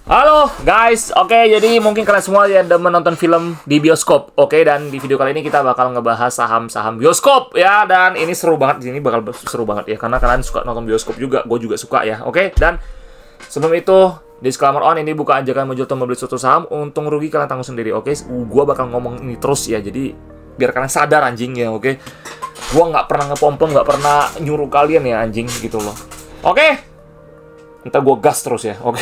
Halo guys, oke, jadi mungkin kalian semua yang udah menonton film di bioskop, oke, dan di video kali ini kita bakal ngebahas saham-saham bioskop ya, dan ini seru banget, ini bakal seru banget ya, karena kalian suka nonton bioskop juga, gue juga suka ya, oke, dan sebelum itu disclaimer on, ini bukan ajakan menjual atau membeli suatu saham, untung rugi kalian tanggung sendiri, oke, gue bakal ngomong ini terus ya, jadi biar kalian sadar anjing ya, oke, gue nggak pernah ngepompong, nggak pernah nyuruh kalian ya anjing gitu loh, oke, ntar gue gas terus ya, oke.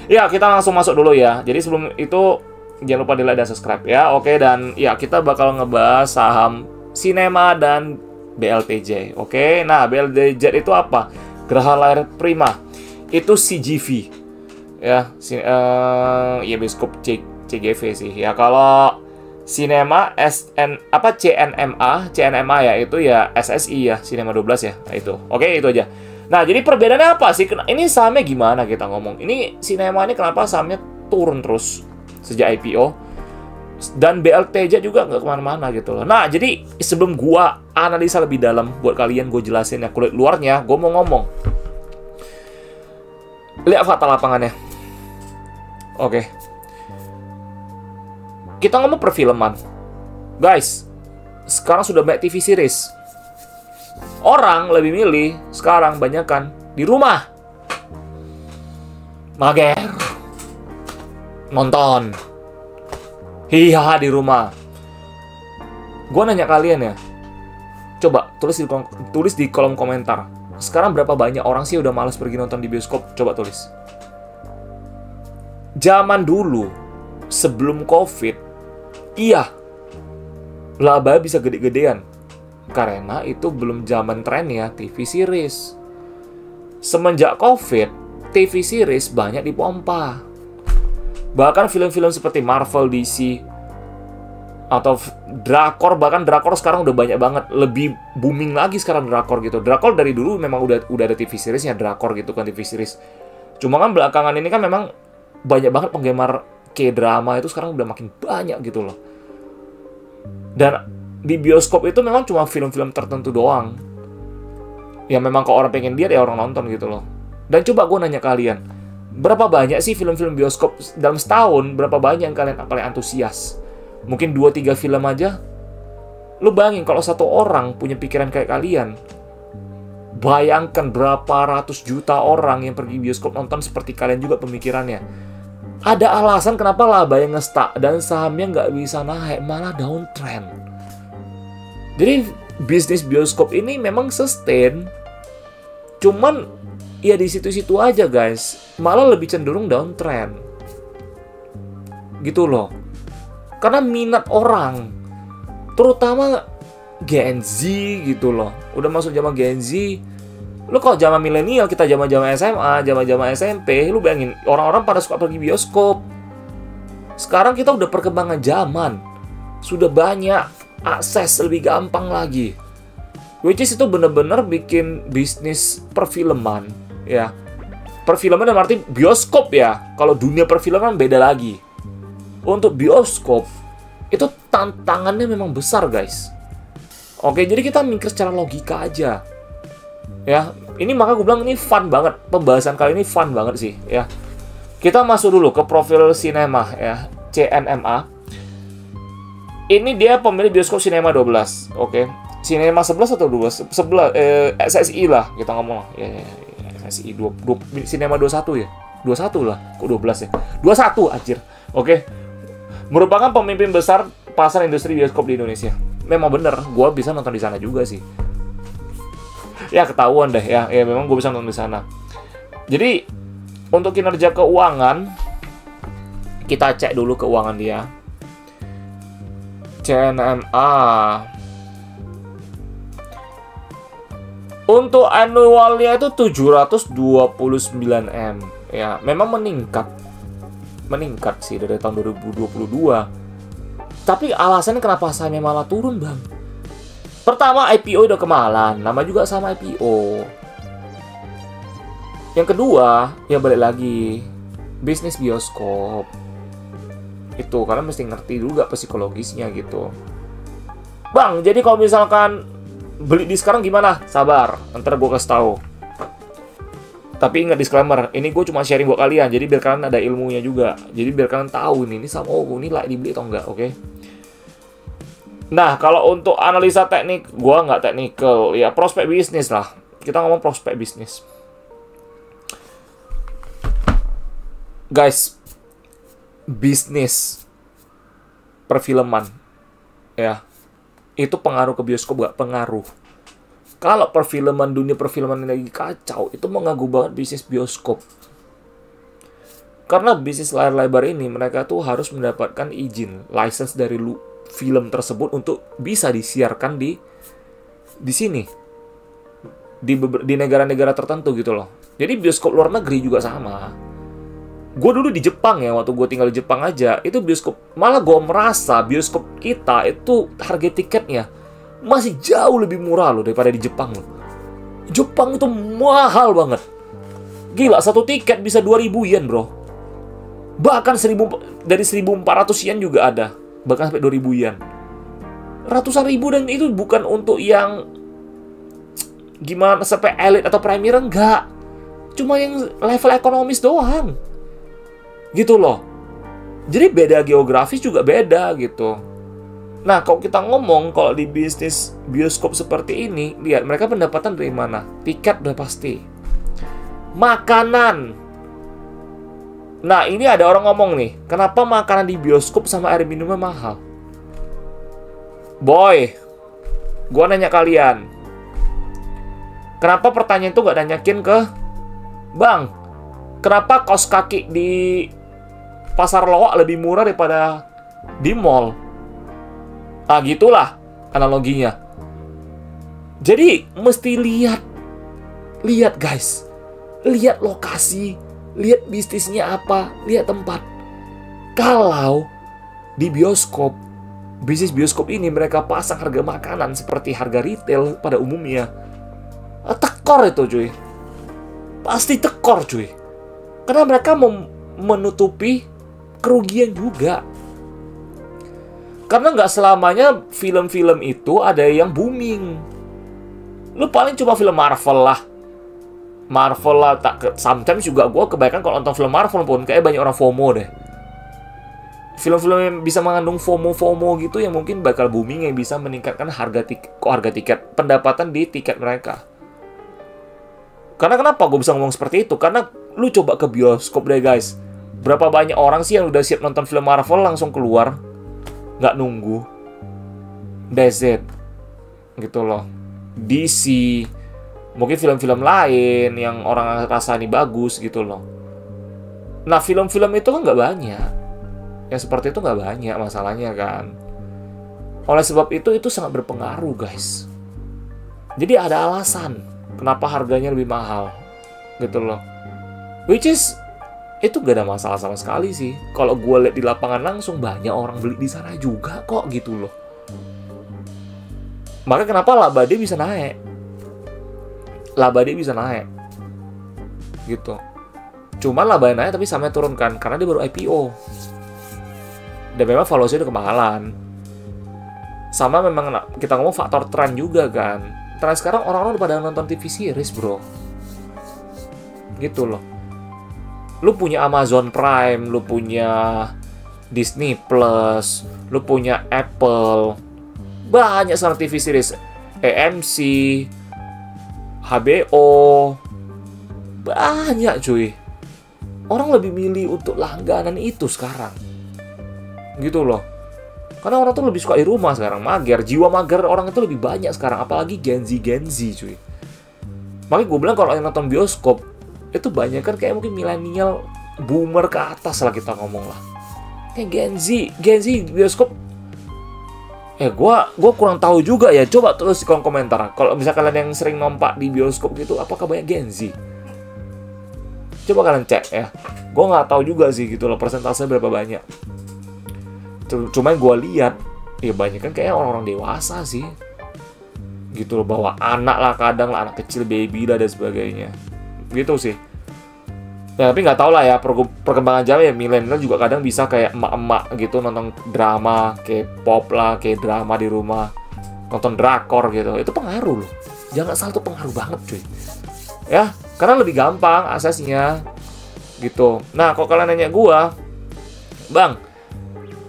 Ya, kita langsung masuk dulu ya. Jadi sebelum itu jangan lupa di like dan subscribe ya. Oke, dan ya kita bakal ngebahas saham Sinema dan BLTJ. Oke, nah BLTJ itu apa? Geraha Layar Prima. Itu CGV. Ya, ya bioskop CGV sih. Ya kalau Sinema CNMA ya itu ya SSI ya, Sinema 12 ya. Nah, itu. Oke, itu aja. Nah, jadi perbedaannya apa sih? Ini sahamnya gimana kita ngomong? Ini Sinema ini kenapa sahamnya turun terus sejak IPO? Dan BLTJ juga nggak kemana-mana gitu loh. Nah, jadi sebelum gua analisa lebih dalam buat kalian, gue jelasin ya kulit luarnya, gue mau ngomong. Lihat fakta lapangannya. Oke. Kita ngomong perfilman. Guys, sekarang sudah banyak TV series. Orang lebih milih sekarang banyakan di rumah. Mager. Nonton. Hiha di rumah. Gua nanya kalian ya. Coba tulis di kolom komentar. Sekarang berapa banyak orang sih udah malas pergi nonton di bioskop? Coba tulis. Zaman dulu sebelum Covid, iya. Laba bisa gede-gedean. Karena itu belum zaman trennya TV series. Semenjak Covid, TV series banyak dipompa. Bahkan film-film seperti Marvel, DC, atau drakor, bahkan drakor sekarang udah banyak banget. Lebih booming lagi sekarang drakor gitu. Drakor dari dulu memang udah ada TV seriesnya, drakor gitu kan, TV series. Cuma kan belakangan ini kan memang banyak banget penggemar K-drama itu sekarang udah makin banyak gitu loh. Dan di bioskop itu memang cuma film-film tertentu doang. Ya memang kalau orang pengen lihat ya orang nonton gitu loh. Dan coba gue nanya kalian, berapa banyak sih film-film bioskop dalam setahun? Berapa banyak yang kalian paling antusias? Mungkin 2-3 film aja. Lu bayangin kalau satu orang punya pikiran kayak kalian. Bayangkan berapa ratus juta orang yang pergi bioskop nonton seperti kalian juga pemikirannya. Ada alasan kenapa laba yang nge-stuck dan sahamnya nggak bisa naik, malah downtrend. Jadi bisnis bioskop ini memang sustain, cuman ya di situ-situ aja guys, malah lebih cenderung downtrend, gitu loh. Karena minat orang, terutama Gen Z gitu loh, udah masuk zaman Gen Z. Lu kalau zaman milenial, kita zaman-zaman SMA, zaman-zaman SMP, lu bayangin orang-orang pada suka pergi bioskop. Sekarang kita udah perkembangan zaman, sudah banyak akses lebih gampang lagi, which is itu bener-bener bikin bisnis perfilman ya. Perfilman dalam arti bioskop ya. Kalau dunia perfilman beda lagi. Untuk bioskop itu tantangannya memang besar guys. Oke, jadi kita mikir secara logika aja ya. Ini maka gue bilang ini fun banget, pembahasan kali ini fun banget sih ya. Kita masuk dulu ke profil Sinema ya, CNMA. Ini dia pemilik bioskop Sinema 12, oke. Sinema 11 atau 12? 11, SSI lah kita ngomong. Ya, SSI, Sinema 21 ya? 21 lah, kok 12 ya? 21, anjir, oke. Merupakan pemimpin besar pasar industri bioskop di Indonesia. Memang bener, gue bisa nonton di sana juga sih. Ya, ketahuan deh ya, memang gue bisa nonton di sana. Jadi, untuk kinerja keuangan, kita cek dulu keuangan dia. CNMA untuk annualnya itu 729 M ya, memang meningkat sih dari tahun 2022. Tapi alasannya kenapa sahamnya malah turun bang? Pertama, IPO udah kemahalan, nama juga sama IPO. Yang kedua, ya balik lagi bisnis bioskop itu, karena mesti ngerti juga psikologisnya gitu. Bang, jadi kalau misalkan beli di sekarang gimana? Sabar, ntar gue kasih tahu. Tapi ingat disclaimer, ini gue cuma sharing buat kalian, jadi biar kalian ada ilmunya juga. Jadi biar kalian tahu ini sama, oh ini layak dibeli atau enggak, oke? Nah, kalau untuk analisa teknik, gue nggak teknikal. Ya, prospek bisnis lah. Kita ngomong prospek bisnis. Guys, bisnis perfilman, ya, itu pengaruh ke bioskop nggak? Pengaruh. Kalau perfilman, dunia perfilman lagi kacau, itu mengganggu banget bisnis bioskop. Karena bisnis layar lebar ini, mereka tuh harus mendapatkan izin, license dari film tersebut untuk bisa disiarkan di sini. Di negara-negara tertentu gitu loh. Jadi bioskop luar negeri juga sama. Gue dulu di Jepang ya, waktu gue tinggal di Jepang aja, itu bioskop, malah gue merasa bioskop kita itu harga tiketnya masih jauh lebih murah loh daripada di Jepang loh. Jepang itu mahal banget. Gila, satu tiket bisa 2.000 yen bro. Bahkan dari 1.400 yen juga ada. Bahkan sampai 2.000 yen. Ratusan ribu, dan itu bukan untuk yang gimana sampai elite atau premier, enggak. Cuma yang level ekonomis doang. Gitu loh. Jadi beda geografis juga beda gitu. Nah, kalau kita ngomong kalau di bisnis bioskop seperti ini, lihat mereka pendapatan dari mana? Tiket udah pasti. Makanan. Nah, ini ada orang ngomong nih, kenapa makanan di bioskop sama air minumnya mahal? Boy, gua nanya kalian. Kenapa pertanyaan itu gak nanyakin ke Bang, kenapa kaos kaki di pasar loak lebih murah daripada di mall? Ah, gitulah analoginya. Jadi mesti lihat guys, lihat lokasi, lihat bisnisnya apa, lihat tempat. Kalau di bioskop, bisnis bioskop ini mereka pasang harga makanan seperti harga retail pada umumnya, tekor itu cuy, pasti tekor cuy, karena mereka menutupi kerugian juga. Karena nggak selamanya film-film itu ada yang booming. Lu paling cuma film Marvel lah. Sometimes juga gue kebanyakan kalau nonton film Marvel pun kayak banyak orang FOMO deh. Film-film yang bisa mengandung FOMO gitu yang mungkin bakal booming, yang bisa meningkatkan harga tiket, pendapatan di tiket mereka. Karena kenapa gue bisa ngomong seperti itu? Karena lu coba ke bioskop deh guys. Berapa banyak orang sih yang udah siap nonton film Marvel langsung keluar? Nggak nunggu. DZ gitu loh. DC, mungkin film-film lain yang orang rasa ini bagus gitu loh. Nah, film-film itu kan nggak banyak. Yang seperti itu nggak banyak masalahnya kan. Oleh sebab itu sangat berpengaruh guys. Jadi ada alasan kenapa harganya lebih mahal gitu loh. Which is itu gak ada masalah sama sekali sih. Kalau gue lihat di lapangan langsung, banyak orang beli di sana juga kok gitu loh. Maka kenapa laba dia bisa naik? Laba dia bisa naik gitu. Cuma laba naik tapi sama turunkan karena dia baru IPO. Dan memang valuasi udah kemahalan. Sama memang kita ngomong faktor tren juga kan. Tren sekarang orang-orang udah pada nonton TV series bro. Gitu loh. Lu punya Amazon Prime, lu punya Disney Plus, lu punya Apple, banyak sama TV series, AMC, HBO, banyak cuy. Orang lebih milih untuk langganan itu sekarang, gitu loh. Karena orang tuh lebih suka di rumah sekarang, mager, jiwa mager orang itu lebih banyak sekarang, apalagi Gen Z cuy. Makanya gue bilang kalau yang nonton bioskop itu banyak kan kayak mungkin milenial, boomer ke atas lah kita ngomong lah. Kayak Gen Z bioskop. Gue kurang tahu juga ya. Coba tulis di kolom komentar. Kalau misalnya kalian yang sering nompak di bioskop gitu, apakah banyak Gen Z? Coba kalian cek ya. Gue nggak tahu juga sih gitu loh persentasenya berapa banyak. Cuma yang gue lihat, ya banyak kan kayak orang-orang dewasa sih. Gitu loh, bawa anak lah kadang lah, anak kecil, baby lah dan sebagainya. Gitu sih. Ya tapi nggak tahu lah ya, perkembangan zaman ya, milenial juga kadang bisa kayak emak-emak gitu nonton drama, K-pop lah, kayak drama di rumah, nonton drakor gitu. Itu pengaruh loh. Jangan salah, itu pengaruh banget cuy. Ya, karena lebih gampang aksesnya gitu. Nah, kalau kalian nanya gua, Bang,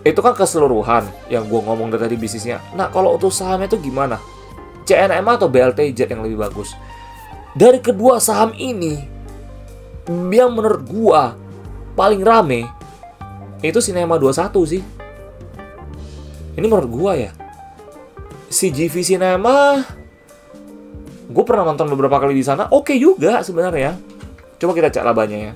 itu kan keseluruhan yang gua ngomong dari tadi bisnisnya. Nah, kalau untuk sahamnya itu gimana? CNMA atau BLTJ yang lebih bagus? Dari kedua saham ini, yang menurut gua paling rame itu Cinema 21 sih. Ini menurut gua ya. CGV Cinema, gue pernah nonton beberapa kali di sana, oke juga sebenarnya. Coba kita cek labanya ya.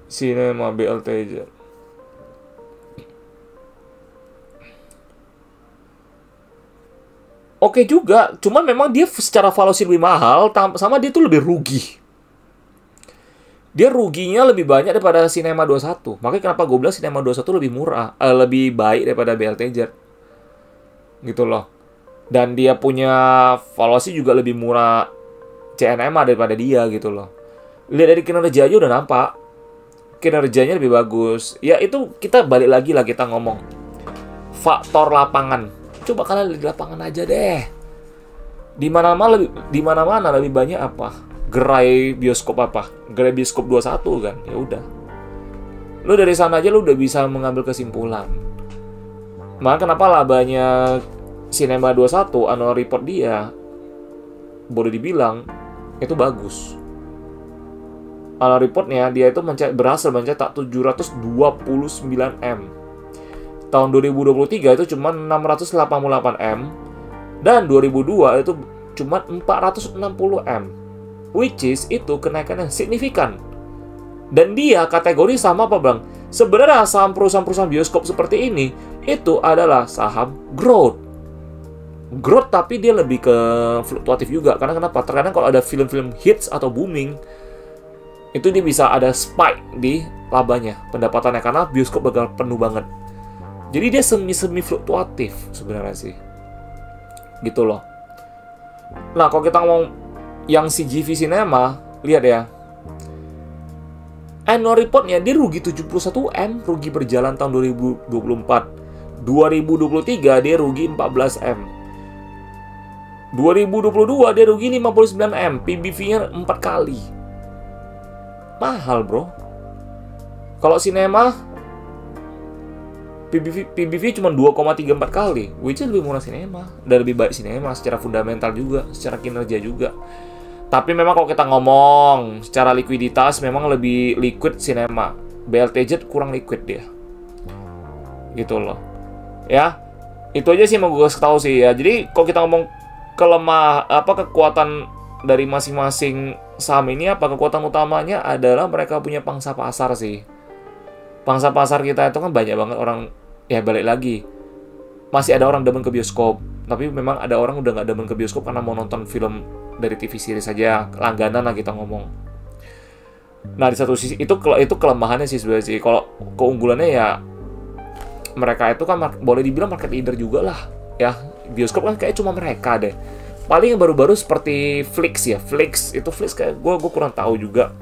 Cinema BLTJ. Oke juga, cuman memang dia secara valuasi lebih mahal, sama dia tuh lebih rugi. Dia ruginya lebih banyak daripada Cinema 21. Makanya kenapa gue bilang Cinema 21 lebih murah, lebih baik daripada BLTJ. Gitu loh. Dan dia punya valuasi juga lebih murah CNMA daripada dia gitu loh. Lihat dari kinerja aja udah nampak. Kinerjanya lebih bagus. Ya itu kita balik lagi lah kita ngomong. Faktor lapangan. Coba kalian lihat di lapangan aja deh. Di mana-mana lebih banyak apa? Gerai bioskop apa? Gerai bioskop 21 kan? Ya udah. Lu dari sana aja lu udah bisa mengambil kesimpulan. Maka kenapa labanya Cinema 21 annual report dia boleh dibilang itu bagus. Annual reportnya dia itu berhasil mencetak 729 M. Tahun 2023 itu cuma 688 M. Dan 2002 itu cuma 460 M. Which is itu kenaikan yang signifikan. Dan dia kategori sama apa Bang? Sebenarnya saham perusahaan-perusahaan bioskop seperti ini itu adalah saham growth. Growth tapi dia lebih ke fluktuatif juga. Karena kenapa? Terkadang kalau ada film-film hits atau booming, itu dia bisa ada spike di labanya, pendapatannya. Karena bioskop bakal penuh banget. Jadi dia semi-semi fluktuatif sebenarnya sih. Gitu loh. Nah, kalau kita ngomong yang CGV Cinema, lihat ya. Annual reportnya dia rugi 71 M, rugi berjalan tahun 2024. 2023 dia rugi 14 M. 2022 dia rugi 59 M, PBV-nya 4 kali. Mahal, bro. Kalau Cinema PBV cuma 2,34 kali, which is lebih murah Cinema dan lebih baik Cinema secara fundamental juga, secara kinerja juga. Tapi memang kalau kita ngomong secara likuiditas memang lebih liquid Cinema. BLTJ kurang liquid dia. Gitu loh. Ya. Itu aja sih mau gue kasih tahu sih ya. Jadi kalau kita ngomong kekuatan dari masing-masing saham ini, kekuatan utamanya adalah mereka punya pangsa pasar sih. Pangsa pasar kita itu kan banyak banget orang, ya balik lagi. Masih ada orang demen ke bioskop, tapi memang ada orang udah nggak demen ke bioskop karena mau nonton film dari TV series saja, langganan lah kita ngomong. Nah di satu sisi itu kelemahannya sih sebenarnya sih. Kalau keunggulannya ya mereka itu kan boleh dibilang market leader juga lah ya. Bioskop kan kayak cuma mereka deh. Paling yang baru-baru seperti Flix ya. Flix kayak gue kurang tahu juga.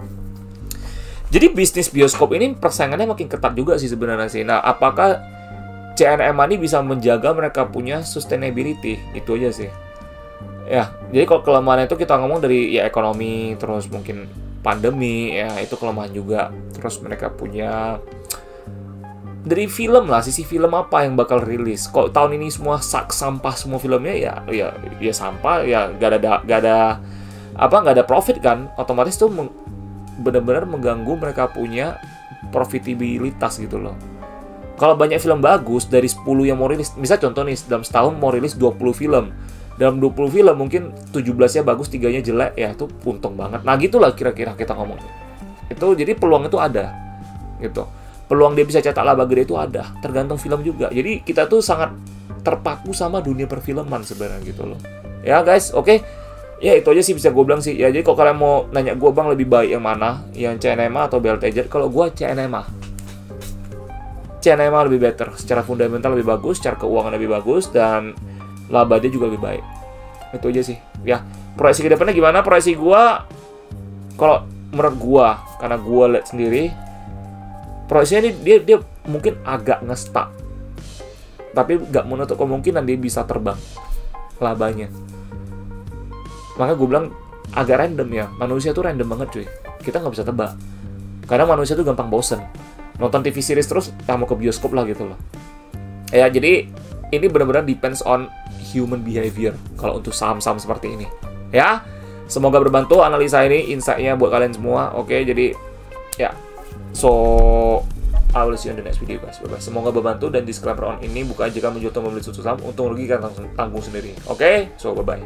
Jadi bisnis bioskop ini persaingannya makin ketat juga sih sebenarnya sih. Nah apakah CNMA ini bisa menjaga mereka punya sustainability? Itu aja sih. Ya, jadi kalau kelemahan itu kita ngomong dari ya ekonomi, terus mungkin pandemi, ya itu kelemahan juga. Terus mereka punya dari film lah, sisi film apa yang bakal rilis. Kalau tahun ini semua sampah semua filmnya ya sampah, ya gak ada profit kan. Otomatis tuh benar-benar mengganggu mereka punya profitabilitas gitu loh. Kalau banyak film bagus dari 10 yang mau rilis, misal contoh nih dalam setahun mau rilis 20 film. Dalam 20 film mungkin 17-nya bagus, 3-nya jelek, ya itu untung banget. Nah gitulah kira-kira kita ngomong. Itu jadi peluang itu ada. Gitu. Peluang dia bisa cetak laba gede itu ada. Tergantung film juga. Jadi kita tuh sangat terpaku sama dunia perfilman sebenarnya gitu loh. Ya guys, oke. Ya itu aja sih bisa gue bilang sih. Ya jadi kalau kalian mau nanya gue Bang lebih baik yang mana? Yang CNMA atau BLTJ? Kalau gue CNMA. CNMA lebih better. Secara fundamental lebih bagus, secara keuangan lebih bagus, dan laba dia juga lebih baik. Itu aja sih. Ya, proyeksi ke depannya gimana? Proyeksi gua kalau menurut gua, karena gua lihat sendiri, proyeksinya dia mungkin agak nge-stuck. Tapi nggak menutup kemungkinan dia bisa terbang. labanya. Makanya gue bilang agak random ya, manusia tuh random banget cuy, kita nggak bisa tebak. Kadang manusia tuh gampang bosen nonton TV series terus, mau ke bioskop lah gitu loh ya. Jadi ini benar-benar depends on human behavior kalau untuk saham-saham seperti ini ya. Semoga berbantu analisa ini, insight-nya buat kalian semua. Oke, jadi ya, so I will see you in the next video guys. Bye-bye. Semoga berbantu, dan disclaimer on ini bukan jika menjual atau membeli suatu saham, untung rugi kan tanggung sendiri. Oke, so bye-bye.